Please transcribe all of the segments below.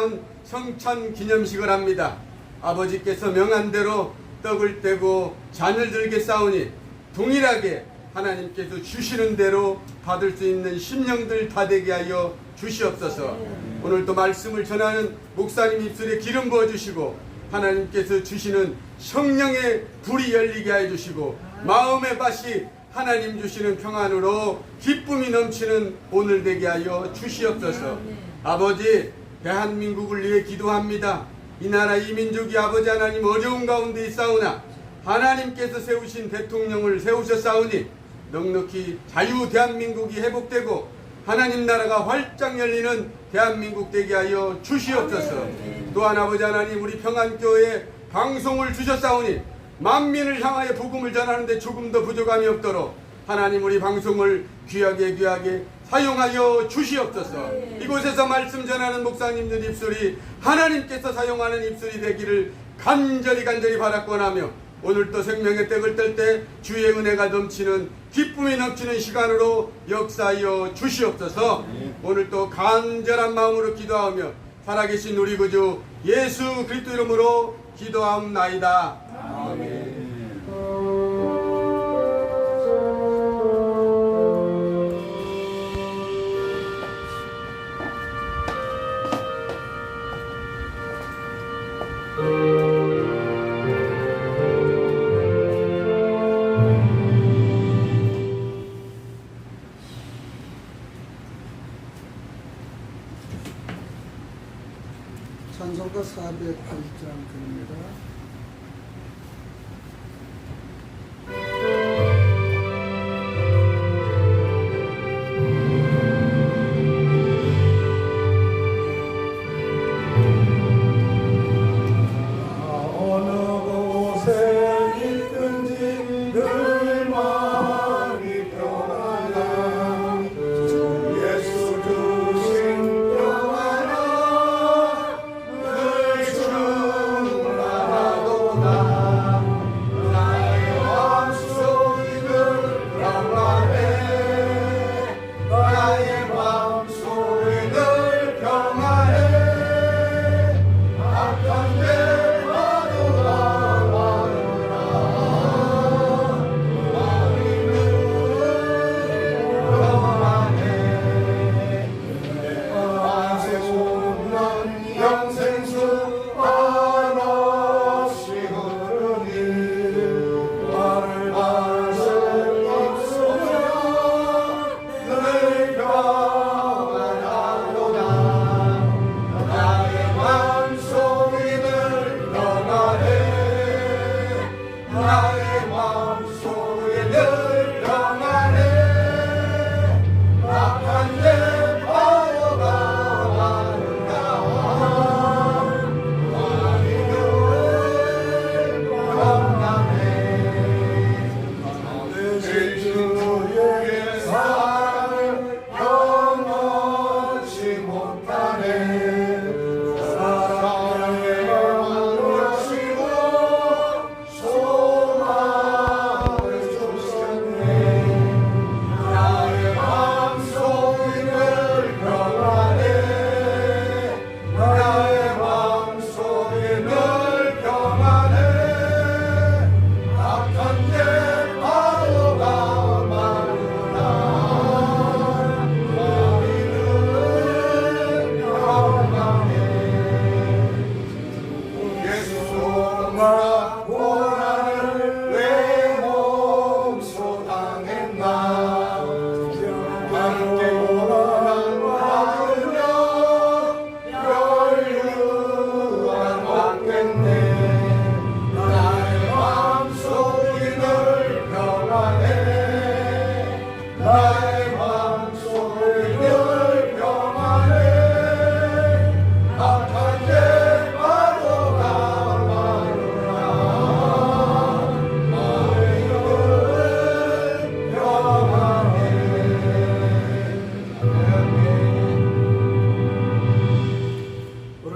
아름다운 성찬 기념식을 합니다. 아버지께서 명한 대로 떡을 떼고 잔을 들게 싸우니 동일하게 하나님께서 주시는 대로 받을 수 있는 심령들 다 되게 하여 주시옵소서. 오늘도 말씀을 전하는 목사님 입술에 기름 부어주시고 하나님께서 주시는 성령의 불이 열리게 해주시고 마음의 밭이 하나님 주시는 평안으로 기쁨이 넘치는 오늘 되게 하여 주시옵소서. 아버지, 대한민국을 위해 기도합니다. 이 나라 이 민족이 아버지 하나님 어려운 가운데 있사오나 하나님께서 세우신 대통령을 세우셨사오니 넉넉히 자유 대한민국이 회복되고 하나님 나라가 활짝 열리는 대한민국 되게 하여 주시옵소서. 또한 아버지 하나님 우리 평안교회 방송을 주셨사오니 만민을 향하여 복음을 전하는데 조금도 부족함이 없도록 하나님 우리 방송을 귀하게 사용하여 주시옵소서. 이곳에서 말씀 전하는 목사님들 입술이 하나님께서 사용하는 입술이 되기를 간절히 바라권하며 오늘도 생명의 떡을 뗄 때 주의 은혜가 넘치는 기쁨이 넘치는 시간으로 역사하여 주시옵소서. 오늘도 간절한 마음으로 기도하며 살아계신 우리 구주 예수 그리스도 이름으로 기도하옵나이다. 아멘. 찬송가 408장 드립니다.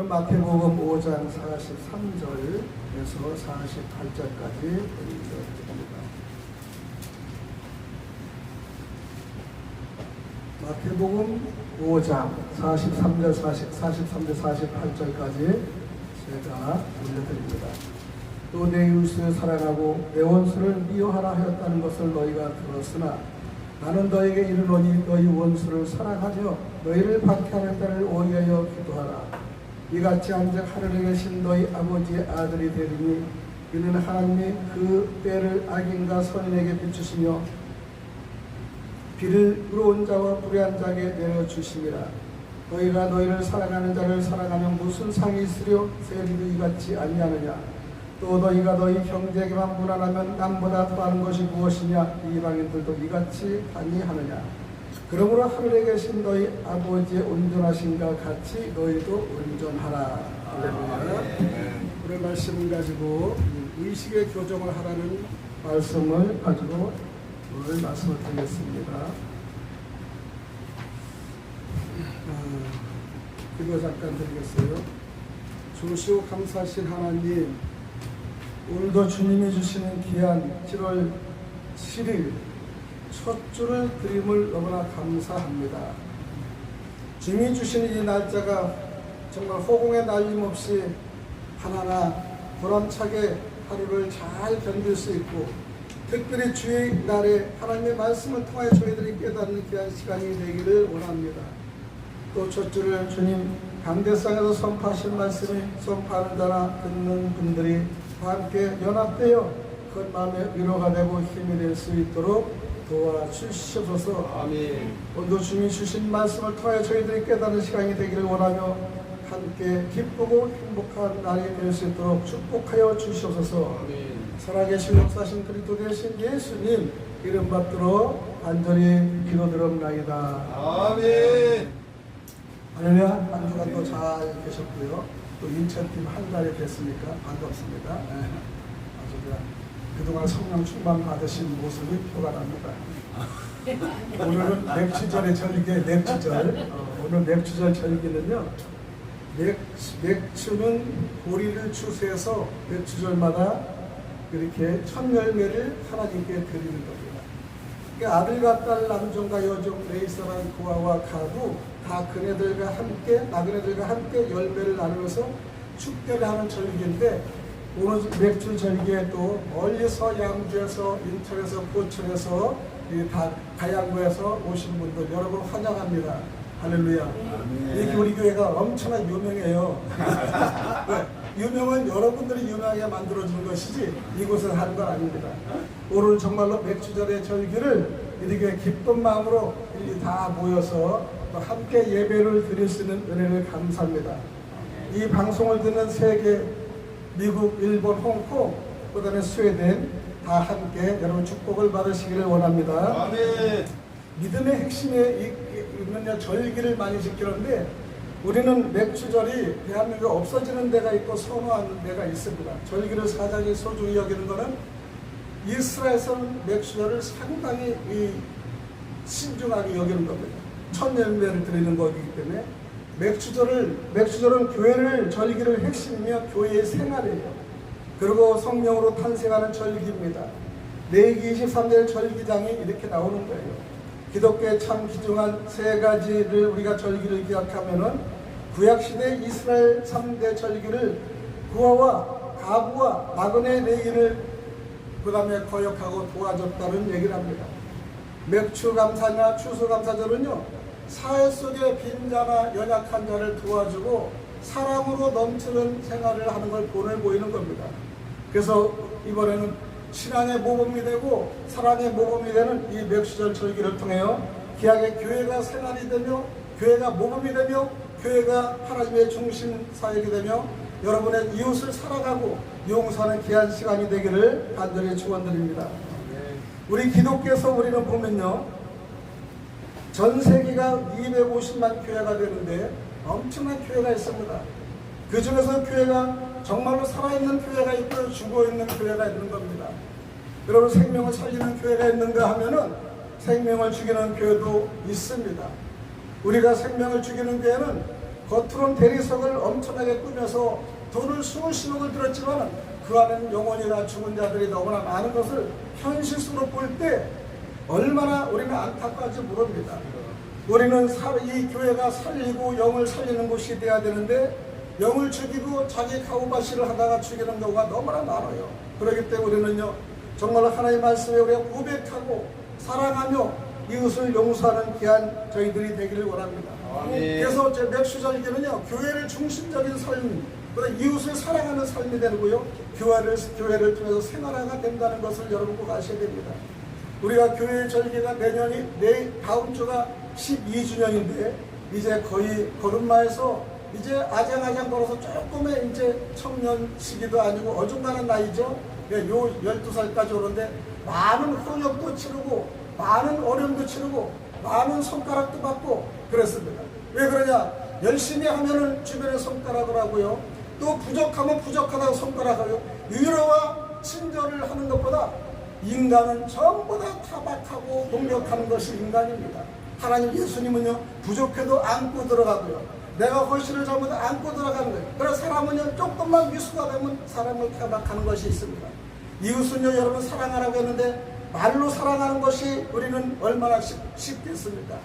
마태복음 5장 43절에서 48절까지 읽어드립니다. 마태복음 5장 43절 43절 48절까지 제가 올려드립니다. 또 내 이웃을 사랑하고 내 원수를 미워하라 하였다는 것을 너희가 들었으나 나는 너에게 이르노니 너희 원수를 사랑하며 너희를 박해하는 자를 오히려 기도하라. 이같이 한즉 하늘에 계신 너희 아버지의 아들이 되리니 이는 하나님이 그 때를 악인과 선인에게 비추시며 비를 의로운 자와 불의한 자에게 내려주심이라. 너희가 너희를 사랑하는 자를 사랑하면 무슨 상이 있으려 세리도 이같이 아니하느냐. 또 너희가 너희 형제에게만 무난하면 남보다 더하는 것이 무엇이냐. 이방인들도 이같이 아니하느냐. 그러므로 하늘에 계신 너희 아버지의 온전하신가 같이 너희도 온전하라. 할렐루야. 오늘 말씀을 가지고 의식의 교정을 하라는 말씀을 가지고 오늘 말씀을 드리겠습니다. 기도 잠깐 드리겠어요. 좋으시고 감사하신 하나님, 오늘도 주님이 주시는 귀한 7월 7일 첫 주를 드림을 너무나 감사합니다. 주님이 주시는 이 날짜가 정말 허공에 날림없이 하나하나 보람차게 하루를 잘 견딜 수 있고, 특별히 주의 날에 하나님의 말씀을 통하여 저희들이 깨닫는 귀한 시간이 되기를 원합니다. 또 첫 주를 주님 강대상에서 선포하신 말씀이 선포하는 자나 듣는 분들이 다 함께 연합되어 큰 마음의 위로가 되고 힘이 될 수 있도록 도와주시옵소서. 아멘. 오늘도 주님이 주신 말씀을 통하여 저희들이 깨닫는 시간이 되기를 원하며 함께 기쁘고 행복한 날이 될 수 있도록 축복하여 주시옵소서. 아멘. 살아계신 역사신 그리스도 되신 예수님 이름 받들어 간절히 기도드립나이다. 아멘. 할렐루야. 한 주간도 잘 계셨고요. 또 인천팀 한 달이 됐으니까 반갑습니다. 아주 그냥 그동안 성령 충만 받으신 모습이 표가 납니다. 오늘은 맥주절의 절기에 맥주절. 오늘 맥주절 절기는요, 맥주는 보리를 추수해서 맥주절마다 이렇게 첫 열매를 하나님께 드리는 겁니다. 그러니까 아들과 딸, 남종과 여종, 레이서랑 고아와 가부 다 그네들과 함께, 나그네들과 함께 열매를 나누면서 축제를 하는 절기인데, 오늘 맥주 절기에 또 멀리서 양주에서, 인천에서, 포천에서, 다 가양구에서 오신 분들 여러분 환영합니다. 할렐루야. 이 우리 교회가 엄청나게 유명해요. 유명은 여러분들이 유명하게 만들어주는 것이지 이곳은 하는 건 아닙니다. 오늘 정말로 맥주절의 절기를 이렇게 기쁜 마음으로 다 모여서 또 함께 예배를 드릴 수 있는 은혜를 감사합니다. 이 방송을 듣는 세계, 미국, 일본, 홍콩, 그 다음에 스웨덴 다 함께 여러분 축복을 받으시기를 원합니다. 아멘. 믿음의 핵심에 있는 절기를 많이 지키는데, 우리는 맥주절이 대한민국에 없어지는 데가 있고 선호하는 데가 있습니다. 절기를 사장이 소중히 여기는 것은 이스라엘에서는 맥주절을 상당히 신중하게 여기는 겁니다. 첫 열매를 드리는 것이기 때문에 맥주절은 교회를 절기를 핵심이며 교회의 생활이에요. 그리고 성령으로 탄생하는 절기입니다. 레위기 23절 절기장이 이렇게 나오는 거예요. 기독교의 참 귀중한 세 가지를 우리가 절기를 기억하면은 구약시대 이스라엘 3대 절기를 구아와 가부와 나그네 레위기를 그 다음에 거역하고 도와줬다는 얘기를 합니다. 맥주감사나 추수감사절은요, 사회 속에 빈자나 연약한 자를 도와주고 사랑으로 넘치는 생활을 하는 걸 본을 보이는 겁니다. 그래서 이번에는 신앙의 모범이 되고 사랑의 모범이 되는 이 맥주절 절기를 통해요, 귀하게 교회가 생활이 되며 교회가 모범이 되며 교회가 하나님의 중심 사역이 되며 여러분의 이웃을 사랑하고 용서하는 귀한 시간이 되기를 간절히 축원드립니다. 우리 기독교에서 우리는 보면요, 전 세계가 250만 교회가 되는데 엄청난 교회가 있습니다. 그 중에서 교회가 정말로 살아있는 교회가 있고 죽어있는 교회가 있는 겁니다. 여러분, 생명을 살리는 교회가 있는가 하면은 생명을 죽이는 교회도 있습니다. 우리가 생명을 죽이는 교회는 겉으로는 대리석을 엄청나게 꾸며서 돈을 수십억을 들었지만 그 안에는 영혼이나 죽은 자들이 너무나 많은 것을 현실적으로 볼 때 얼마나 우리는 안타까운지 모릅니다. 우리는 이 교회가 살리고 영을 살리는 곳이 돼야 되는데 영을 죽이고 자기 가오바시를 하다가 죽이는 경우가 너무나 많아요. 그렇기 때문에 우리는요 정말 하나님의 말씀에 우리가 고백하고 사랑하며 이웃을 용서하는 귀한 저희들이 되기를 원합니다. 그래서 제 맥수절기는요 교회를 중심적인 삶, 이웃을 사랑하는 삶이 되고요 교회를 통해서 생활화가 된다는 것을 여러분 꼭 아셔야 됩니다. 우리가 교회 절기가 내년이 다음 주가 12주년인데 이제 거의 걸음마에서 이제 아장아장 걸어서 조금의 이제 청년 시기도 아니고 어중간한 나이죠. 요 12살까지 오는데 많은 혼역도 치르고 많은 어려움도 치르고 많은 손가락도 받고 그랬습니다. 왜 그러냐? 열심히 하면은 주변에 손가락을 하고요. 또 부족하면 부족하다고 손가락하고요. 위로와 친절을 하는 것보다 인간은 전부 다 타박하고 공격하는 것이 인간입니다. 하나님 예수님은요 부족해도 안고 들어가고요. 내가 허실을 잘못 안고 들어가는 거예요. 그래서 사람은요 조금만 미수가 되면 사람을 타박하는 것이 있습니다. 이웃은요 여러분 사랑하라고 했는데 말로 사랑하는 것이 우리는 얼마나 쉽겠습니까?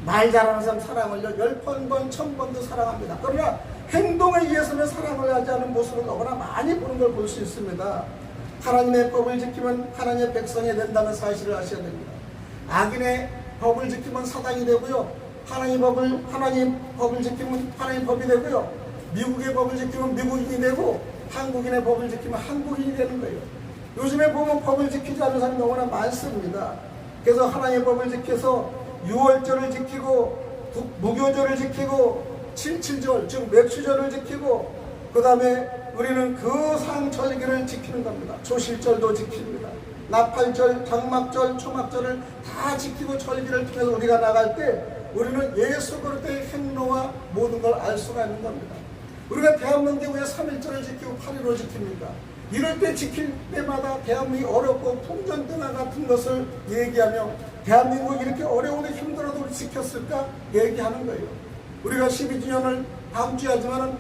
말 잘하는 사람 사랑을요 10번, 1000번도 사랑합니다. 그러나 행동에 의해서는 사랑을 하지 않은 모습을 너무나 많이 보는 걸 볼 수 있습니다. 하나님의 법을 지키면 하나님의 백성이 된다는 사실을 아셔야 됩니다. 악인의 법을 지키면 사단이 되고요. 하나님 법을 지키면 하나님 법이 되고요. 미국의 법을 지키면 미국인이 되고 한국인의 법을 지키면 한국인이 되는 거예요. 요즘에 보면 법을 지키지 않는 사람이 너무나 많습니다. 그래서 하나님의 법을 지켜서 유월절을 지키고 무교절을 지키고 77절 즉 맥주절을 지키고 그 다음에 우리는 그 상절기를 지키는 겁니다. 조실절도 지킵니다. 나팔절, 장막절, 초막절을 다 지키고 절기를 통해서 우리가 나갈 때 우리는 예수 그리스도의 행로와 모든 걸 알 수가 있는 겁니다. 우리가 대한민국에 왜 3.1절을 지키고 8.15 지킵니까? 이럴 때 지킬 때마다 대한민국이 어렵고 풍전등화 같은 것을 얘기하며 대한민국이 이렇게 어려우고 힘들어도 우리 지켰을까 얘기하는 거예요. 우리가 12주년을 다음 주에 하지만은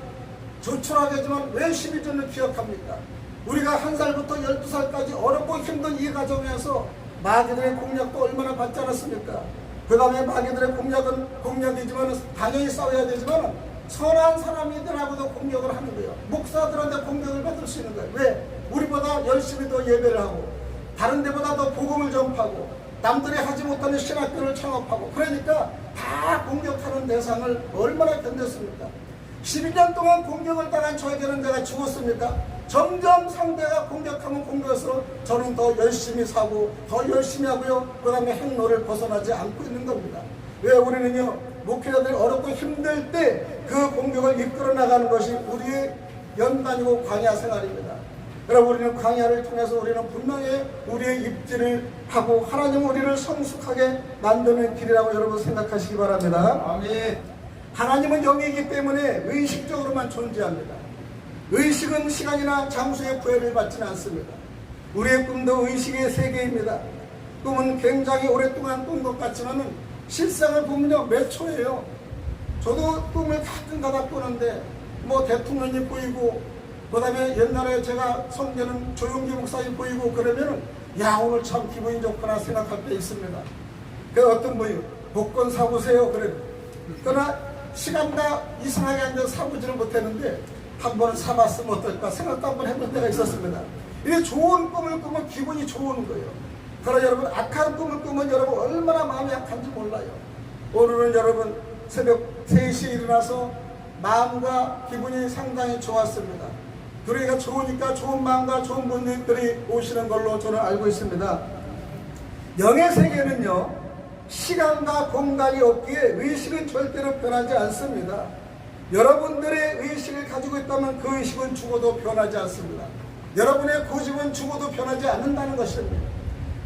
조촐하게 하지만 왜 12주년을 기억합니까? 우리가 1살부터 12살까지 어렵고 힘든 이 과정에서 마귀들의 공략도 얼마나 받지 않았습니까? 그 다음에 마귀들의 공략은 공략이지만 당연히 싸워야 되지만 선한 사람이들하고도 공격을 하는 거예요. 목사들한테 공격을 받을 수 있는 거예요. 왜? 우리보다 열심히 더 예배를 하고 다른 데보다 더 복음을 전파하고 남들이 하지 못하는 신학교를 창업하고 그러니까 다 공격하는 대상을 얼마나 견뎠습니까? 12년 동안 공격을 당한 저에게는 내가 죽었습니까? 점점 상대가 공격하면 공격할수록 저는 더 열심히 사고 더 열심히 하고요. 그 다음에 행로를 벗어나지 않고 있는 겁니다. 왜? 우리는요 목회자들이 어렵고 힘들 때 그 공격을 이끌어 나가는 것이 우리의 연단이고 광야 생활입니다. 여러분 우리는 광야를 통해서 우리는 분명히 우리의 입지를 하고 하나님 우리를 성숙하게 만드는 길이라고 여러분 생각하시기 바랍니다. 아멘. 하나님은 영이기 때문에 의식적으로만 존재합니다. 의식은 시간이나 장소의 구애를 받지는 않습니다. 우리의 꿈도 의식의 세계입니다. 꿈은 굉장히 오랫동안 꾼 것 같지만 실상을 보면요 몇 초예요. 저도 꿈을 가끔 가다 꾸는데 뭐 대통령이 보이고 그 다음에 옛날에 제가 섬기는 조용기 목사님 보이고 그러면은 야 오늘 참 기분이 좋구나 생각할 때 있습니다. 그 어떤 분이 복권 사보세요 그래. 그러나 시간다 이상하게 앉아서 사보지를 못했는데 한 번은 사봤으면 어떨까 생각도 한번 해볼 때가 있었습니다. 이게 좋은 꿈을 꾸면 기분이 좋은 거예요. 그러나 여러분 악한 꿈을 꾸면 여러분 얼마나 마음이 약한지 몰라요. 오늘은 여러분 새벽 3시에 일어나서 마음과 기분이 상당히 좋았습니다. 그러니까 좋으니까 좋은 마음과 좋은 분들이 오시는 걸로 저는 알고 있습니다. 영의 세계는요 시간과 공간이 없기에 의식은 절대로 변하지 않습니다. 여러분들의 의식을 가지고 있다면 그 의식은 죽어도 변하지 않습니다. 여러분의 고집은 죽어도 변하지 않는다는 것입니다.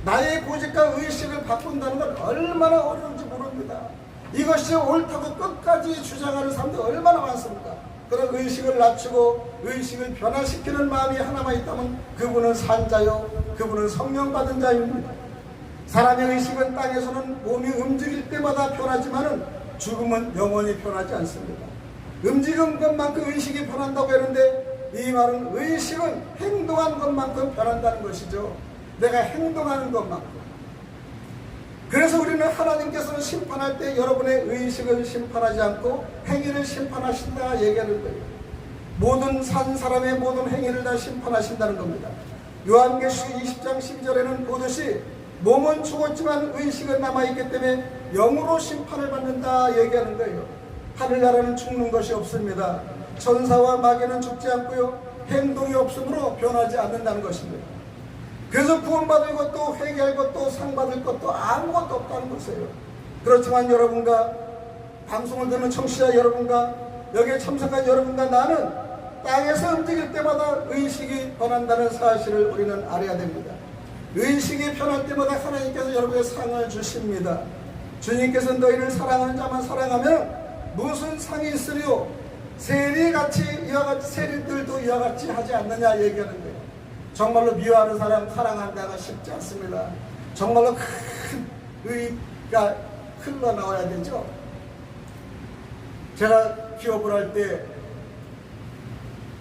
나의 고집과 의식을 바꾼다는 건 얼마나 어려운지 모릅니다. 이것이 옳다고 끝까지 주장하는 사람들 얼마나 많습니까? 그런 의식을 낮추고 의식을 변화시키는 마음이 하나만 있다면 그분은 산자요 그분은 성령 받은 자입니다. 사람의 의식은 땅에서는 몸이 움직일 때마다 변하지만 죽음은 영원히 변하지 않습니다. 움직인 것만큼 의식이 변한다고 하는데 이 말은 의식은 행동한 것만큼 변한다는 것이죠. 내가 행동하는 것만큼 그래서 우리는 하나님께서는 심판할 때 여러분의 의식을 심판하지 않고 행위를 심판하신다 얘기하는 거예요. 모든 산 사람의 모든 행위를 다 심판하신다는 겁니다. 요한계시록 20장 12절에는 보듯이 몸은 죽었지만 의식은 남아있기 때문에 영으로 심판을 받는다 얘기하는 거예요. 하늘나라는 죽는 것이 없습니다. 천사와 마귀는 죽지 않고요, 행동이 없으므로 변하지 않는다는 것입니다. 그래서 구원받을 것도 회개할 것도 상받을 것도 아무것도 없다는 것이에요. 그렇지만 여러분과 방송을 듣는 청취자 여러분과 여기에 참석한 여러분과 나는 땅에서 움직일 때마다 의식이 변한다는 사실을 우리는 알아야 됩니다. 의식이 변할 때마다 하나님께서 여러분에게 상을 주십니다. 주님께서 너희를 사랑하는 자만 사랑하면 무슨 상이 있으리요? 세리같이 이와 같이 세리들도 이와 같이 하지 않느냐 얘기하는 거예요. 정말로 미워하는 사람 사랑한다가 쉽지 않습니다. 정말로 큰 의가 흘러나와야 되죠. 제가 기업을 할 때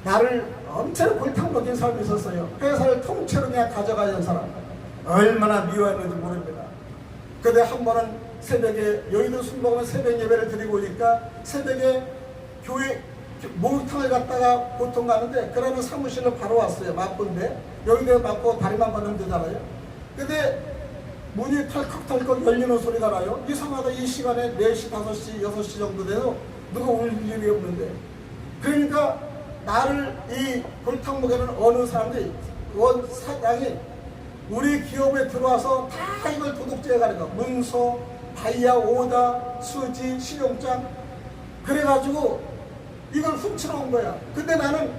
나를 엄청 골탕 먹인 사람이 있었어요. 회사를 통째로 그냥 가져가는 사람. 얼마나 미워했는지 모릅니다. 근데 한 번은 새벽에 여의도 순복음에 새벽 예배를 드리고 오니까 새벽에 교회 목욕탕을 갔다가 보통 가는데 그러면 사무실로 바로 왔어요. 마포인데 여기다 마포 다리만 건너면 되잖아요. 근데 문이 털컥털컥 열리는 소리가 나요. 이상하다. 이 시간에 4시, 5시, 6시 정도 돼도 누가 올 일이 없는데, 그러니까 나를 이 골탕 먹이는 어느 사람들이 원 사장이 우리 기업에 들어와서 다 이걸 도둑질해 가는 거. 문서, 다이아, 오다, 수지, 실용장. 그래가지고 이걸 훔치러 온 거야. 근데 나는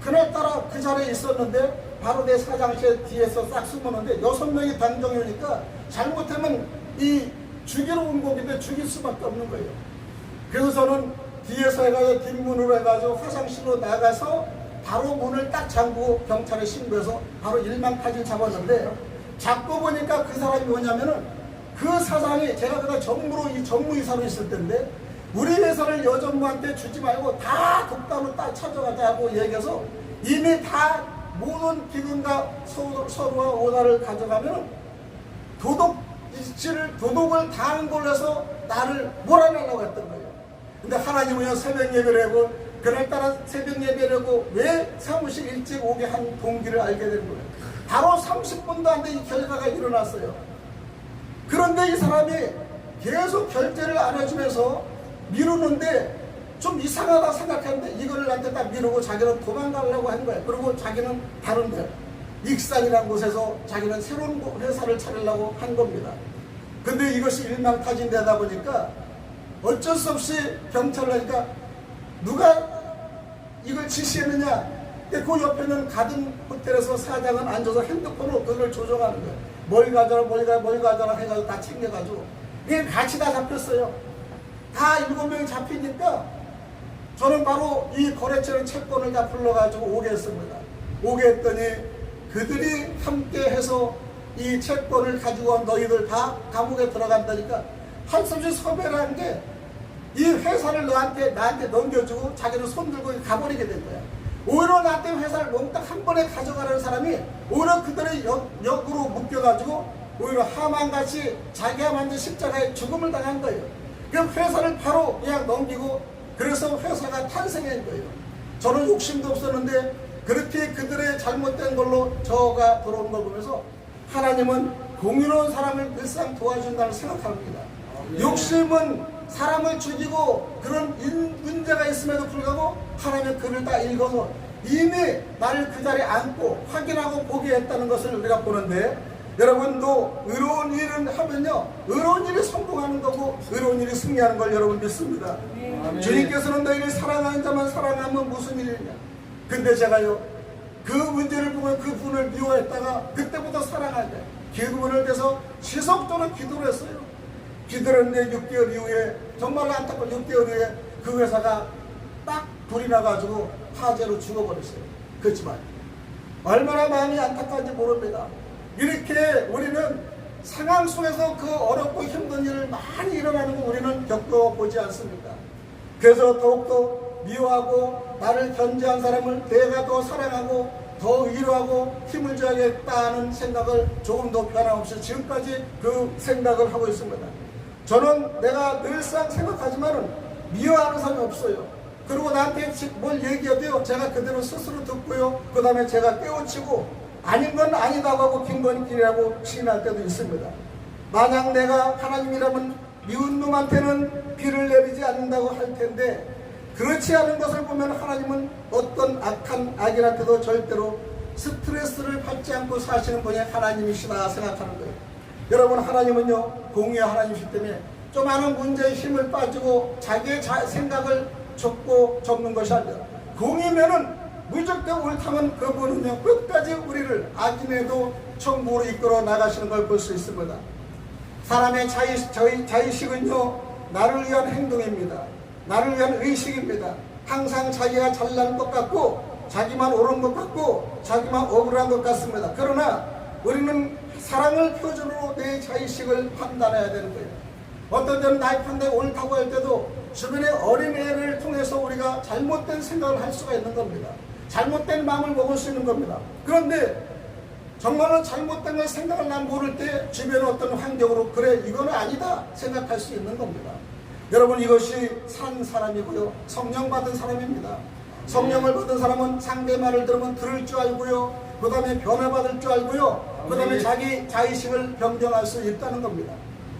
그날따라 그 자리에 있었는데 바로 내 사장실 뒤에서 싹 숨었는데 6명이 단정이 오니까 잘못하면 이 죽이러 온 거긴데 죽일 수밖에 없는 거예요. 그래서 저는 뒤에서 해가지고 뒷문으로 해가지고 화장실로 나가서 바로 문을 딱 잠그고 경찰에 신고해서 바로 일망타진 잡았는데, 잡고 보니까 그 사람이 뭐냐면은 그 사장이 제가 그날 정무이사로 있을 때인데 우리 회사를 여전무한테 주지 말고 다 독단으로 딱 찾아가자고 얘기해서 이미 다 모든 기금과 서류와 오다를 가져가면 도둑을 당한 걸로 해서 나를 몰아내려고 했던 거예요. 근데 하나님은요, 새벽 예배를 하고 그날따라 새벽 예배를 하고 왜 사무실 일찍 오게 한 동기를 알게 된 거예요. 바로 30분도 안 돼 이 결과가 일어났어요. 그런데 이 사람이 계속 결제를 안 해주면서 미루는데 좀 이상하다 생각했는데 이거를 나한테 딱 미루고 자기는 도망가려고 한 거예요. 그리고 자기는 다른 데 익산이라는 곳에서 자기는 새로운 회사를 차리려고 한 겁니다. 근데 이것이 일망타진되다 보니까 어쩔 수 없이 경찰을 하니까 누가 이걸 지시했느냐. 근데 그 옆에는 가든 호텔에서 사장은 앉아서 핸드폰으로 그걸 조종하는 거예요. 뭘 가져라 해가지고 다 챙겨가지고 그냥 같이 다 잡혔어요. 다 7명이 잡히니까 저는 바로 이 거래처의 채권을 다 불러가지고 오게 했습니다. 오게 했더니 그들이 함께 해서 이 채권을 가지고 너희들 다 감옥에 들어간다니까 한숨씩 섭외를 한 게 이 회사를 나한테 넘겨주고 자기는 손들고 가버리게 된 거야. 오히려 나한테 회사를 몽땅 한 번에 가져가려는 사람이 오히려 그들의 역으로 묶여가지고 오히려 하만같이 자기가 만든 십자가에 죽음을 당한 거예요. 그럼 회사를 바로 그냥 넘기고 그래서 회사가 탄생한 거예요. 저는 욕심도 없었는데 그렇게 그들의 잘못된 걸로 저가 돌아오는 걸 보면서 하나님은 공의로운 사람을 늘상 도와준다고 생각합니다. 욕심은 사람을 죽이고 그런 문제가 있음에도 불구하고 하나님은 그를 다 읽어서 이미 나를 그 자리에 앉고 확인하고 보게 했다는 것을 우리가 보는데, 여러분도 의로운 일을 하면요, 의로운 일이 성공하는 거고 의로운 일이 승리하는 걸 여러분 믿습니다. 주님께서는 너희를 사랑하는 자만 사랑하면 무슨 일이냐. 근데 제가요, 그 문제를 보면 그 분을 미워했다가 그때부터 사랑할 때 기도문을 해서 지속적으로 기도를 했어요. 기도를 했는데 6개월 이후에 정말로 안타까운 6개월 이후에 그 회사가 딱 불이 나가지고 화재로 죽어버렸어요. 그렇지만 얼마나 마음이 안타까운지 모릅니다. 이렇게 우리는 상황 속에서 그 어렵고 힘든 일을 많이 일어나는 거 우리는 겪어보지 않습니다. 그래서 더욱더 미워하고 나를 견제한 사람을 내가 더 사랑하고 더 위로하고 힘을 줘야겠다는 생각을 조금도 변함없이 지금까지 그 생각을 하고 있습니다. 저는 내가 늘상 생각하지만은 미워하는 사람이 없어요. 그리고 나한테 뭘 얘기해도요, 제가 그대로 스스로 듣고요, 그 다음에 제가 깨우치고 아닌 건 아니다고 하고 긴 건 길이라고 시인할 때도 있습니다. 만약 내가 하나님이라면 미운 놈한테는 비를 내리지 않는다고 할 텐데, 그렇지 않은 것을 보면 하나님은 어떤 악한 악인한테도 절대로 스트레스를 받지 않고 사시는 분이 하나님이시다 생각하는 거예요. 여러분, 하나님은요 공의의 하나님이시기 때문에 조그마한 문제에 힘을 빠지고 자기의 생각을 적는 것이 아니라, 공의면은 무조건 옳다면 그분은요 끝까지 우리를 악인에도 천국으로 이끌어 나가시는 걸 볼 수 있습니다. 사람의 자의식은요 나를 위한 행동입니다. 나를 위한 의식입니다. 항상 자기가 잘난 것 같고 자기만 옳은 것 같고 자기만 억울한 것 같습니다. 그러나 우리는 사랑을 표준으로 내 자의식을 판단해야 되는 거예요. 어떤 때는 나의 판단이 옳다고 할 때도 주변의 어린애를 통해서 우리가 잘못된 생각을 할 수가 있는 겁니다. 잘못된 마음을 먹을 수 있는 겁니다. 그런데 정말로 잘못된 걸 생각을 난 모를 때 주변의 어떤 환경으로 그래 이거는 아니다 생각할 수 있는 겁니다. 여러분, 이것이 산 사람이고요 성령 받은 사람입니다. 성령을 받은 사람은 상대 말을 들으면 들을 줄 알고요, 그 다음에 변화받을 줄 알고요, 그 다음에 자기 자의식을 변경할 수 있다는 겁니다.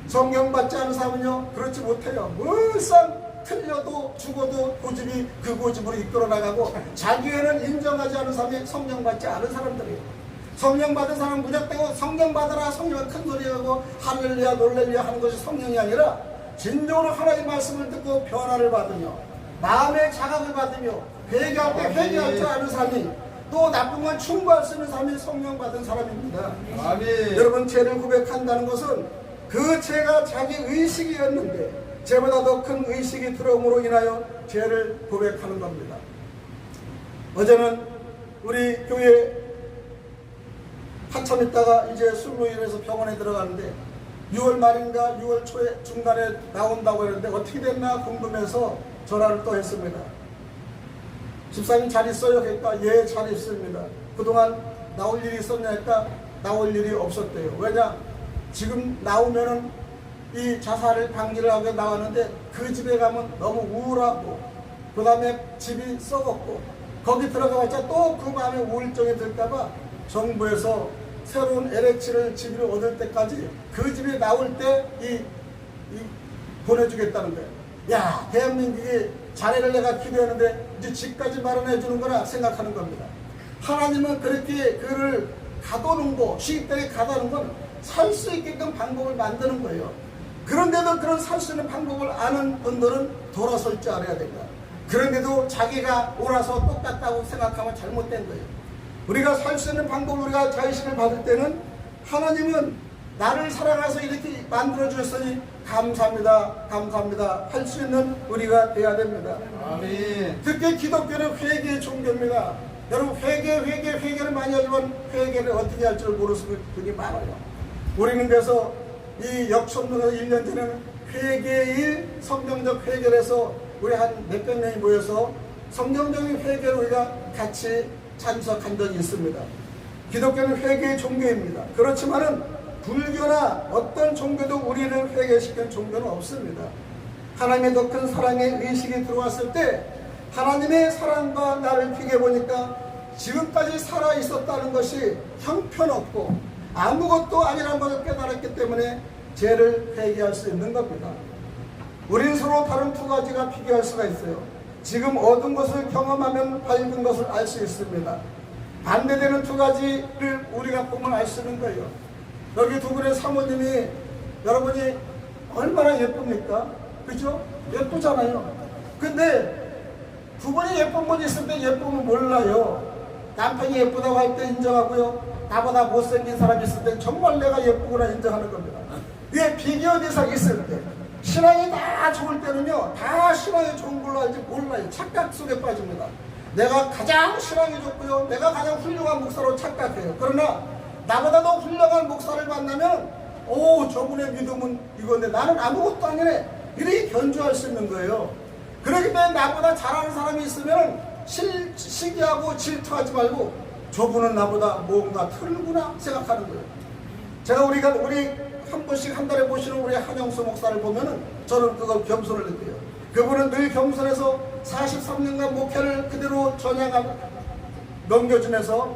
성령 받지 않은 사람은요 그렇지 못해요. 물상 틀려도 죽어도 고집이 그 고집으로 이끌어 나가고, 자기애는 인정하지 않은 사람이 성령 받지 않은 사람들이에요. 성령 받은 사람은 무적되고 성령 받으라 성령을 큰 소리하고 할렐루야 놀렐루야 하는 것이 성령이 아니라 진정으로 하나님의 말씀을 듣고 변화를 받으며 마음의 자각을 받으며 회개할 때 회개할 줄 아는 사람이, 또 나쁜 건 충고할 수 있는 사람이 성령 받은 사람입니다. 아멘. 여러분, 죄를 고백한다는 것은 그 죄가 자기 의식이었는데 죄보다 더 큰 의식이 들어옴으로 인하여 죄를 고백하는 겁니다. 어제는 우리 교회 한참 있다가 이제 술로 인해서 병원에 들어가는데 6월 말인가 6월 초에 중간에 나온다고 했는데 어떻게 됐나 궁금해서 전화를 또 했습니다. 집사님 잘 있어요? 그러니까 예, 잘 있습니다. 그동안 나올 일이 있었냐 했다. 나올 일이 없었대요. 왜냐? 지금 나오면은 이 자살을 방지를 하고 나왔는데 그 집에 가면 너무 우울하고 그 다음에 집이 썩었고 거기 들어가봤자 또 그 마음에 우울증이 들까봐 정부에서 새로운 LH를 집을 얻을 때까지 그 집에 나올 때 보내주겠다는 거예요. 야, 대한민국이 자네를 내가 기도했는데 이제 집까지 마련해 주는구나 생각하는 겁니다. 하나님은 그렇게 그를 가둬놓은 거, 시집들에 가둬놓은 건 살 수 있게끔 방법을 만드는 거예요. 그런데도 그런 살 수 있는 방법을 아는 분들은 돌아설 줄 알아야 됩니다. 그런데도 자기가 옳아서 똑같다고 생각하면 잘못된 거예요. 우리가 살 수 있는 방법을 우리가 자의식을 받을 때는 하나님은 나를 사랑해서 이렇게 만들어주셨으니 감사합니다, 감사합니다 할 수 있는 우리가 돼야 됩니다. 아멘. 특히 기독교는 회개의 종교입니다. 여러분, 회개를 많이 하지만 회개를 어떻게 할 줄 모르시는 분이 많아요. 우리는 그래서 이 역천도에서 1년 전에는 회개일 성경적 회개를 해서 우리 한 몇백 명이 모여서 성경적인 회개를 우리가 같이 참석한 적이 있습니다. 기독교는 회개의 종교입니다. 그렇지만은 불교나 어떤 종교도 우리를 회개시키는 종교는 없습니다. 하나님의 더 큰 사랑의 의식이 들어왔을 때 하나님의 사랑과 나를 비교해보니까 지금까지 살아 있었다는 것이 형편없고 아무것도 아니라는 것을 깨달았기 때문에 죄를 회개할 수 있는 겁니다. 우리는 서로 다른 두 가지가 비교할 수가 있어요. 지금 얻은 것을 경험하면 밝은 것을 알 수 있습니다. 반대되는 두 가지를 우리가 보면 알 수 있는 거예요. 여기 두 분의 사모님이 여러분이 얼마나 예쁩니까? 그죠? 예쁘잖아요. 근데 두 분이 예쁜 분이 있을 때 예쁨을 몰라요. 남편이 예쁘다고 할 때 인정하고요, 나보다 못생긴 사람이 있을 때 정말 내가 예쁘구나 인정하는 겁니다. 이게 비교 대상이 있을 때, 신앙이 다 좋을 때는요 다 신앙이 좋은 걸로 알지 몰라요. 착각 속에 빠집니다. 내가 가장 신앙이 좋고요, 내가 가장 훌륭한 목사로 착각해요. 그러나 나보다 더 훌륭한 목사를 만나면 오, 저분의 믿음은 이건데 나는 아무것도 아니네, 이렇게 견주할 수 있는 거예요. 그렇기 때문에 나보다 잘하는 사람이 있으면 시기하고 질투하지 말고 저분은 나보다 뭔가 틀구나 생각하는 거예요. 제가 우리 한 번씩 한 달에 보시는 우리 한영수 목사를 보면은 저는 그걸 겸손을 느껴요. 그분은 늘 겸손해서 43년간 목회를 그대로 전향하고 넘겨주면서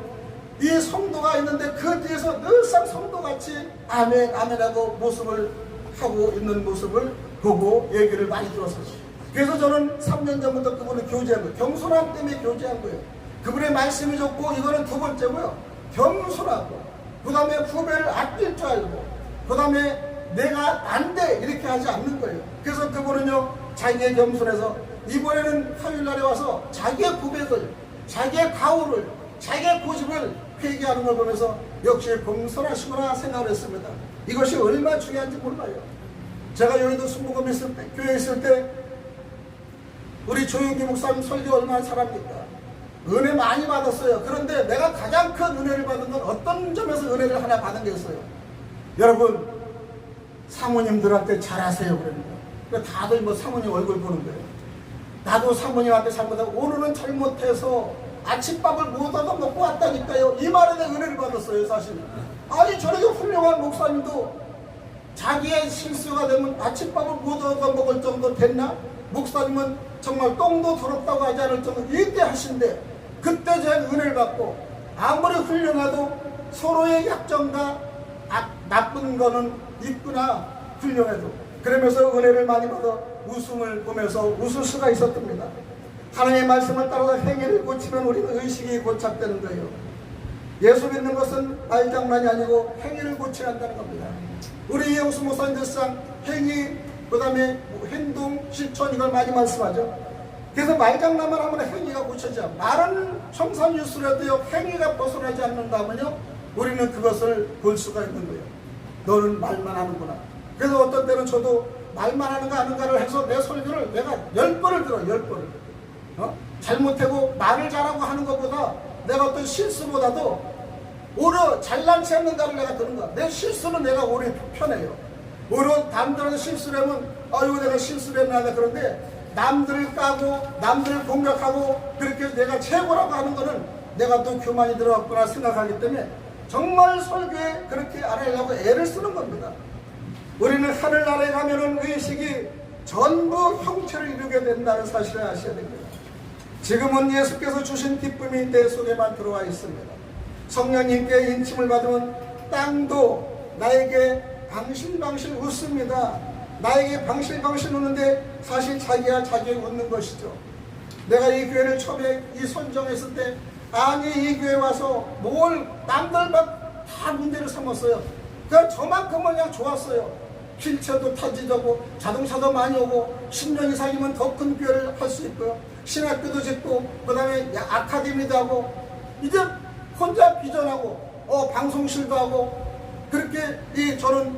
이 성도가 있는데 그 뒤에서 늘상 성도같이 아멘 아멘하고 모습을 하고 있는 모습을 보고 얘기를 많이 들었어요. 그래서 저는 3년 전부터 그분을 교제한 거예요. 겸손함 때문에 교제한 거예요. 그분의 말씀이 좋고 이거는 두 번째고요. 겸손하고 그 다음에 후배를 아낄 줄 알고 그 다음에 내가 안 돼 이렇게 하지 않는 거예요. 그래서 그분은요 자기의 겸손해서 이번에는 화요일날에 와서 자기의 고백을 자기의 가오를 자기의 고집을 회개하는 걸 보면서 역시 겸손하시구나 생각을 했습니다. 이것이 얼마나 중요한지 몰라요. 제가 여의도 순복음 있을 때 교회에 있을 때 우리 조용기 목사님 설교 얼마나 잘합니까? 은혜 많이 받았어요. 그런데 내가 가장 큰 은혜를 받은 건 어떤 점에서 은혜를 하나 받은 게 있어요. 여러분 사모님들한테 잘하세요 그럽니다. 다들 뭐 사모님 얼굴 보는 거예요. 나도 사모님한테 잘못하고 오늘은 잘못해서 아침밥을 못 얻어 먹고 왔다니까요. 이 말에 대해 은혜를 받았어요 사실. 아니 저렇게 훌륭한 목사님도 자기의 실수가 되면 아침밥을 못 얻어 먹을 정도 됐나? 목사님은 정말 똥도 더럽다고 하지 않을 정도 위대하신데 그때 제가 은혜를 받고 아무리 훌륭해도 서로의 약점과 나쁜 거는 있구나 훌륭해도 그러면서 은혜를 많이 받아 웃음을 보면서 웃을 수가 있었답니다. 하나님의 말씀을 따라서 행위를 고치면 우리는 의식이 고착되는 거예요. 예수 믿는 것은 말장난이 아니고 행위를 고쳐야 한다는 겁니다. 우리 이영수 목사님들상 행위 그 다음에 행동 실천 이걸 많이 말씀하죠. 그래서 말장난만 하면 행위가 고쳐져. 말은 청산유수라도요 행위가 벗어나지 않는다면요 우리는 그것을 볼 수가 있는 거예요. 너는 말만 하는구나. 그래서 어떤 때는 저도 말만 하는가 아는가를 해서 내 설교를 내가 10번을 들어요. 10번을 잘못하고 말을 잘하고 하는 것보다 내가 어떤 실수보다도 오히려 잘난 체 않는가를 내가 듣는 거야. 내 실수는 내가 오히려 편해요. 오히려 남들한테 실수를 하면 아이고 내가 실수를 했나 그런데 남들을 까고 남들을 공격하고 그렇게 내가 최고라고 하는 거는 내가 또 교만이 들어갔구나 생각하기 때문에 정말 설교에 그렇게 알아내려고 애를 쓰는 겁니다. 우리는 하늘나라에 가면은 의식이 전부 형체를 이루게 된다는 사실을 아셔야 됩니다. 지금은 예수께서 주신 기쁨이 내 속에만 들어와 있습니다. 성령님께 인침을 받으면 땅도 나에게 방실방실 웃습니다. 나에게 방실방실 웃는데 사실 자기가 자기에게 웃는 것이죠. 내가 이 교회를 처음에 이 선정했을 때 아니 이 교회 와서 뭘 남들만 다 문제를 삼았어요. 그냥 저만큼은 그냥 좋았어요. 휠체어도 타지되고 자동차도 많이 오고 10년 이상이면 더 큰 교회를 할 수 있고요. 신학교도 짓고 그 다음에 아카데미도 하고 이제 혼자 비전하고 방송실도 하고 그렇게 저는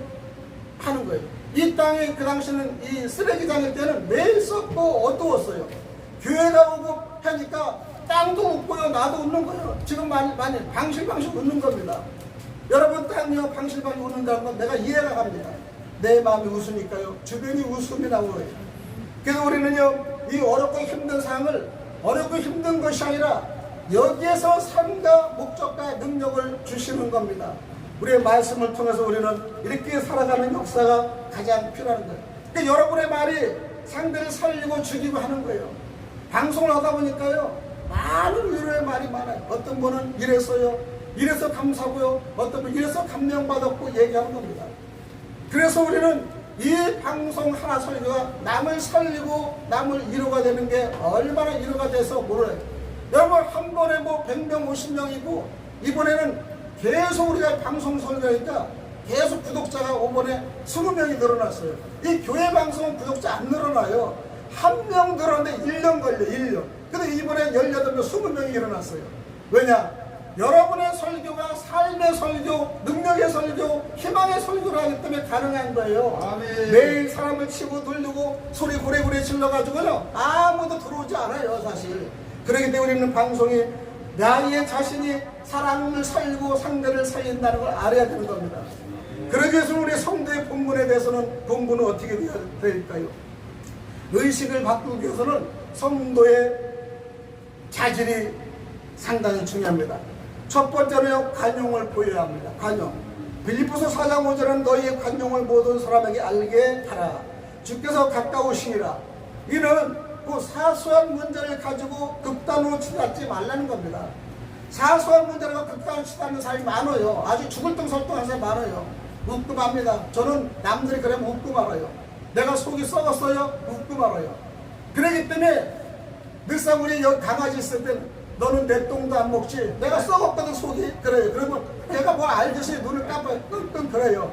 하는 거예요. 이 땅에 그 당시는 이 쓰레기장일 때는 매일 썩고 어두웠어요. 교회가 오고 하니까 땅도 웃고요 나도 웃는 거예요. 지금 많이 방실방실 웃는 겁니다. 여러분 땅이요 방실방실 웃는다는 건 내가 이해가 갑니다. 내 마음이 웃으니까요 주변이 웃음이 나오고요. 그래서 우리는요 이 어렵고 힘든 상황을 어렵고 힘든 것이 아니라 여기에서 삶과 목적과 능력을 주시는 겁니다. 우리의 말씀을 통해서 우리는 이렇게 살아가는 역사가 가장 필요한 거예요. 그러니까 여러분의 말이 상대를 살리고 죽이고 하는 거예요. 방송을 하다 보니까요 많은 위로의 말이 많아요. 어떤 분은 이래서요 이래서 감사고요 어떤 분은 이래서 감명받았고 얘기하는 겁니다. 그래서 우리는 이 방송 하나 설교가 남을 살리고 남을 위로가 되는 게 얼마나 위로가 돼서 모르요. 여러분 한 번에 뭐 100명 50명이고 이번에는 계속 우리가 방송 설교하니까 계속 구독자가 이번에 20명이 늘어났어요. 이 교회 방송은 구독자 안 늘어나요. 한 명 늘었는데 1년 걸려 1년. 근데 이번에 18명 20명이 일어났어요. 왜냐? 여러분의 설교가 삶의 설교, 능력의 설교, 희망의 설교를 하기 때문에 가능한 거예요. 아멘. 매일 사람을 치고 돌리고 소리 고래고래 질러가지고요 아무도 들어오지 않아요 사실. 그렇기 때문에 우리는 방송이 나의 자신이 사람을 살리고 상대를 살린다는 걸 알아야 되는 겁니다. 그러기 위해서 우리 성도의 본분에 대해서는 본분은 어떻게 될까요? 의식을 바꾸기 위해서는 성도의 자질이 상당히 중요합니다. 첫 번째는 관용을 보여야 합니다. 관용. 빌립보서 4장 5절은 너희의 관용을 모든 사람에게 알게 하라. 주께서 가까우시니라. 이는 그 사소한 문제를 가지고 극단으로 치닫지 말라는 겁니다. 사소한 문제를 가지고 극단으로 치닫는 사람이 많아요. 아주 죽을 등 설득하는 사람이 많아요. 웃고 맙니다. 저는 남들이 그러면 웃고 말아요. 내가 속이 썩었어요? 웃고 말아요. 그렇기 때문에 늘상 우리 여기 강아지 있을 땐 너는 내 똥도 안 먹지? 내가 썩었거든 속이. 그래요. 그러면 걔가 뭘 알듯이 눈을 깜빡 끙끙 그래요.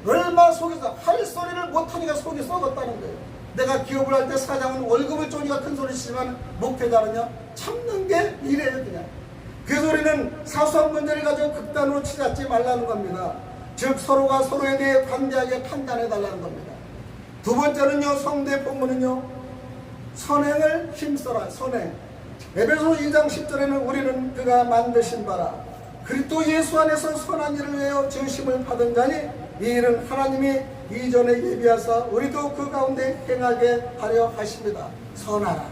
얼마나 속이 할 소리를 못하니까 속이 썩었다는 거예요. 내가 기업을 할 때 사장은 월급을 쪼니까 큰 소리 치지만 목회자는요 참는 게 이래요. 그냥 그 소리는 사소한 문제를 가지고 극단으로 치닫지 말라는 겁니다. 즉 서로가 서로에 대해 관대하게 판단해 달라는 겁니다. 두 번째는요, 성도의 본문은요 선행을 힘써라. 선행. 에베소 2장 10절에는 우리는 그가 만드신 바라 그리스도 예수 안에서 선한 일을 위하여 지으심을 받은 자니 이 일은 하나님이 이전에 예비하사 우리도 그 가운데 행하게 하려 하십니다. 선하라.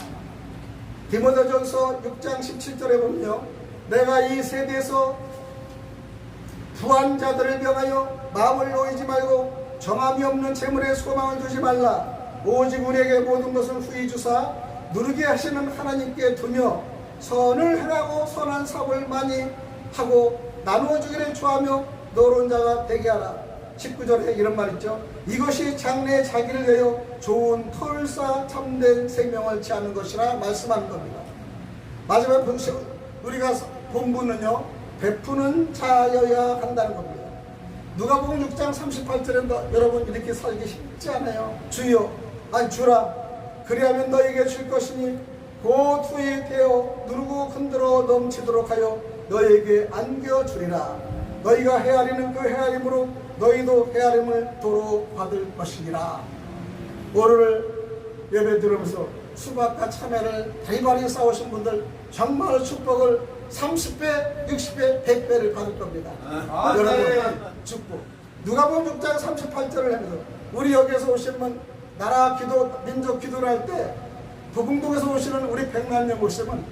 디모데전서 6장 17절에 보면요, 내가 이 세대에서 부한 자들을 명하여 마음을 놓이지 말고 정함이 없는 재물에 소망을 두지 말라. 오직 우리에게 모든 것을 후히 주사 누르게 하시는 하나님께 두며 선을 행하고 선한 사업을 많이 하고 나누어 주기를 좋아하며 노론 자가 되게 하라. 19절에 이런 말 있죠. 이것이 장래에 자기를 위하여 좋은 털사 참된 생명을 취하는 것이라 말씀하는 겁니다. 마지막 우리가 본문은요 베푸는 자여야 한다는 겁니다. 누가복음 6장 38절에 여러분 이렇게 살기 쉽지 않아요. 주여 아니 주라 그리하면 너에게 줄 것이니 곧 후에 되어 누르고 흔들어 넘치도록 하여 너에게 안겨주리라. 너희가 헤아리는 그 헤아림으로 너희도 헤아림을 도로 받을 것이니라. 오늘 예배 들으면서 수박과 참외를 대바리 싸우신 분들 정말 축복을 30배, 60배, 100배를 받을 겁니다. 여러분 축복. 누가복음 6장 38절을 하면서 우리 여기에서 오신 분 나라 기도, 민족 기도를 할 때 부흥동에서 오시는 우리 백만명 오시면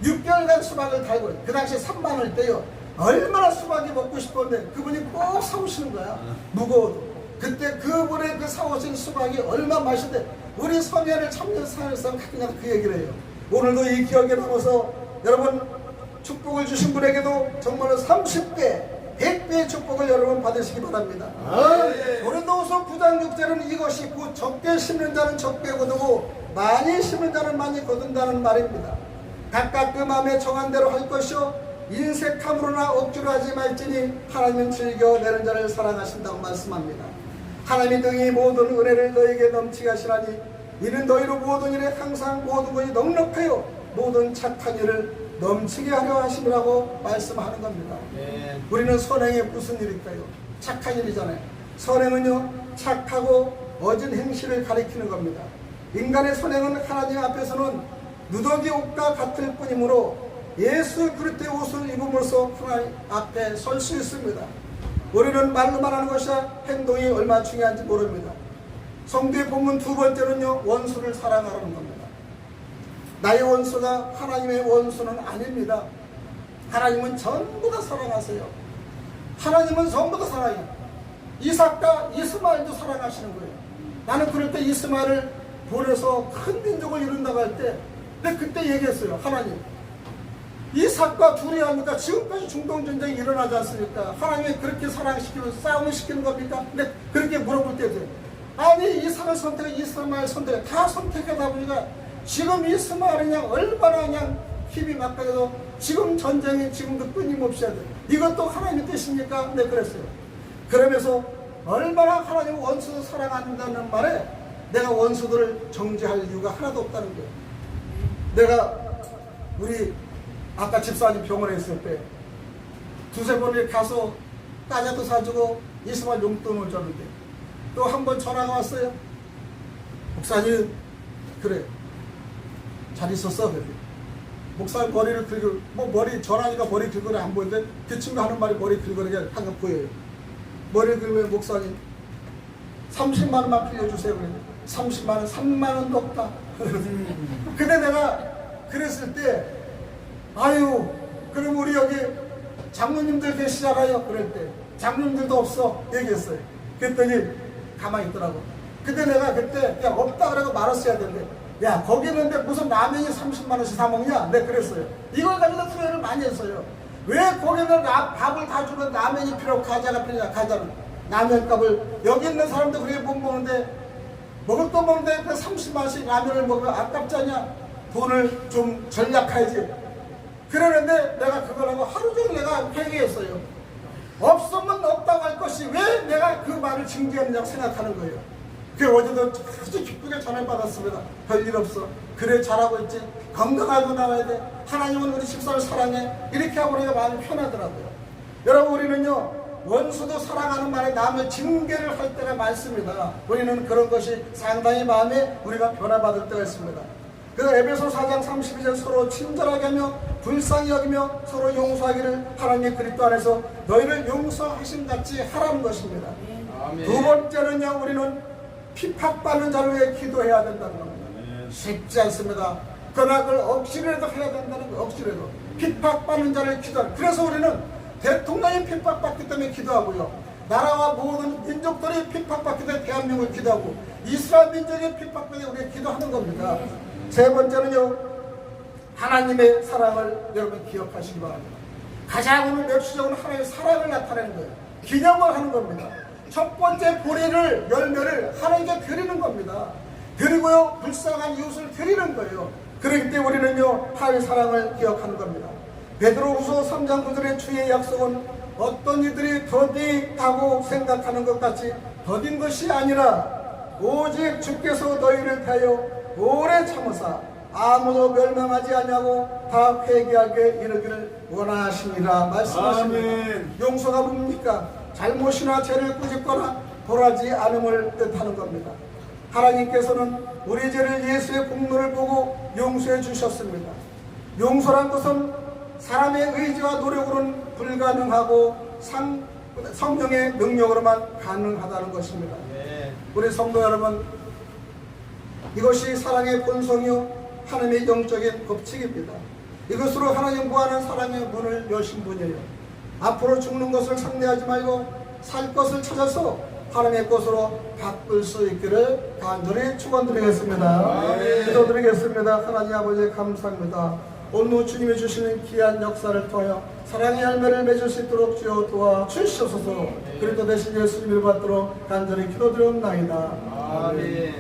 6개월간 수박을 달고 그 당시에 3만원일 때요 얼마나 수박이 먹고 싶었는데 그분이 꼭 사오시는 거야. 무거워도. 그때 그분의 그 사오신 수박이 얼마나 맛있는데 우리 성현을 참여 사회에서 가끔 그 얘기를 해요. 오늘도 이 기억에 남아서 여러분 축복을 주신 분에게도 정말로 30배 100배의 축복을 여러분 받으시기 바랍니다. 고린도후서 9장 6절은 이것이 곧 적게 심는 자는 적게 거두고 많이 심는 자는 많이 거둔다는 말입니다. 각각 그 마음에 정한 대로 할 것이요 인색함으로나 억지로 하지 말지니 하나님은 즐겨 내는 자를 사랑하신다고 말씀합니다. 하나님이 등이 모든 은혜를 너에게 넘치게 하시라니 이는 너희로 모든 일에 항상 모든 것이 넉넉하여 모든 착한 일을 넘치게 하려 하심이라고 말씀하는 겁니다. 우리는 선행이 무슨 일일까요? 착한 일이잖아요. 선행은요 착하고 어진 행실을 가리키는 겁니다. 인간의 선행은 하나님 앞에서는 누더기 옷과 같을 뿐이므로 예수 그리스도의 옷을 입음으로써 하나님 앞에 설 수 있습니다. 우리는 말로만 하는 것이야 행동이 얼마나 중요한지 모릅니다. 성도의 본문 두 번째는요 원수를 사랑하라는 겁니다. 나의 원수가 하나님의 원수는 아닙니다. 하나님은 전부 다 사랑하세요. 하나님은 전부 다 사랑해요. 이삭과 이스마엘도 사랑하시는 거예요. 나는 그럴 때 이스마엘을 보내서 큰 민족을 이룬다고 할 때 근데 그때 얘기했어요. 하나님 이삭과 둘이 하니까 지금까지 중동전쟁이 일어나지 않습니까? 하나님이 그렇게 사랑시키고 싸움을 시키는 겁니까? 근데 그렇게 물어볼 때 아니 이삭을 선택해 이스마엘 선택해 다 선택하다 보니까 지금 이스마엘이 그냥 얼마나 그냥 힘이 막강해서 지금 전쟁이 지금도 끊임없이 해야 돼. 이것도 하나님의 뜻입니까? 네 그랬어요. 그러면서 얼마나 하나님 원수 사랑한다는 말에 내가 원수들을 정죄할 이유가 하나도 없다는 거예요. 내가 우리 아까 집사님 병원에 있을 때 두세 번을 가서 까자도 사주고 이스마엘 용돈을 줬는데 또 한 번 전화가 왔어요. 목사님 그래 잘 있었어? 그래. 목사님 머리를 긁고 뭐 머리 전화니까 머리 긁으래 안 보이는데 그 친구 하는 말이 머리 긁으래 방금 보여요. 머리 긁으면 목사님 30만 원만 빌려주세요. 그래. 30만 원 3만 원도 없다. 근데 내가 그랬을 때 아유 그럼 우리 여기 장로님들 계시잖아요. 그럴 때 장로님들도 없어 얘기했어요. 그랬더니 가만히 있더라고. 근데 내가 그때 그냥 없다 그러고 말았어야 되는데, 야 거기 있는데 무슨 라면이 30만 원씩 사 먹냐? 네 그랬어요. 이걸 가지고 후회를 많이 했어요. 왜 거기는 밥을 다 주면 라면이 필요하고 과자가 필요하냐? 과자는 라면값을, 여기 있는 사람도 그렇게 못 먹는데, 먹을 거 먹는데 그 30만 원씩 라면을 먹으면 아깝지 않냐? 돈을 좀 절약해야지. 그러는데 내가 그거라고 하루 종일 내가 회개했어요. 없으면 없다고 할 것이 왜 내가 그 말을 징계했느냐고 생각하는 거예요. 그 어제도 아주 기쁘게 전화받았습니다. 별일 없어. 그래 잘하고 있지. 건강하고 나와야 돼. 하나님은 우리 집사를 사랑해. 이렇게 하고 우리가 마음이 편하더라고요. 여러분 우리는요 원수도 사랑하는 말에 남의 징계를 할 때가 많습니다. 우리는 그런 것이 상당히 마음에 우리가 변화받을 때가 있습니다. 그 에베소 4장 32절 서로 친절하게 하며 불쌍히 여기며 서로 용서하기를 하나님의 그리스도 안에서 너희를 용서하신 같이 하라는 것입니다. 아멘. 두 번째는요 우리는 핍박받는 자를 위해 기도해야 된다는 겁니다. 쉽지 않습니다. 그러나 그걸 억지로라도 해야 된다는 거예요. 억지로라도 핍박받는 자를 기도하는. 그래서 우리는 대통령이 핍박받기 때문에 기도하고요, 나라와 모든 민족들이 핍박받기 때문에 대한민국을 기도하고, 이스라엘 민족이 핍박받기 때문에 우리가 기도하는 겁니다. 세 번째는요 하나님의 사랑을 여러분 기억하시기 바랍니다. 가장 오늘 맥주적으로 하나님의 사랑을 나타내는 거예요. 기념을 하는 겁니다. 첫 번째 보리를 열매를 하나님께 드리는 겁니다. 드리고요 불쌍한 이웃을 드리는 거예요. 그렇기 때문에 우리는요 하나님의 사랑을 기억하는 겁니다. 베드로후서 3장 9절의 주의 약속은 어떤 이들이 더디다고 생각하는 것 같이 더딘 것이 아니라 오직 주께서 너희를 대하여 오래 참으사 아무도 멸망하지 아니하고 다 회개하게 이르기를 원하시니라 말씀하십니다. 아멘. 용서가 뭡니까? 잘못이나 죄를 꾸짖거나 벌하지 않음을 뜻하는 겁니다. 하나님께서는 우리 죄를 예수의 공로를 보고 용서해 주셨습니다. 용서란 것은 사람의 의지와 노력으로는 불가능하고 성령의 능력으로만 가능하다는 것입니다. 우리 성도 여러분, 이것이 사랑의 본성이요 하나님의 영적인 법칙입니다. 이것으로 하나님 구하는 사랑의 문을 여신 분이에요. 앞으로 죽는 것을 상대하지 말고 살 것을 찾아서 하나님의 것으로 바꿀 수 있기를 간절히 축원드리겠습니다. 기도드리겠습니다. 하나님 아버지 감사합니다. 오늘 주님이 주시는 귀한 역사를 통하여 사랑의 열매를 맺을 수 있도록 주여 도와주시옵소서. 그리스도 대신 예수님을 받도록 간절히 기도드리옵나이다. 아멘.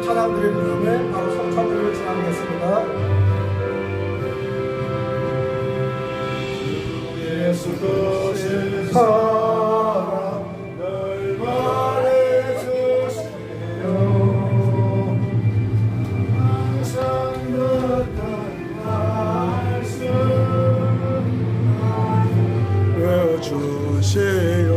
찬양 드리는 중에 바로 성찬들을 진행하겠습니다. 예수 것을 사랑 널 말해주시며 항상 듯한 말씀 주시며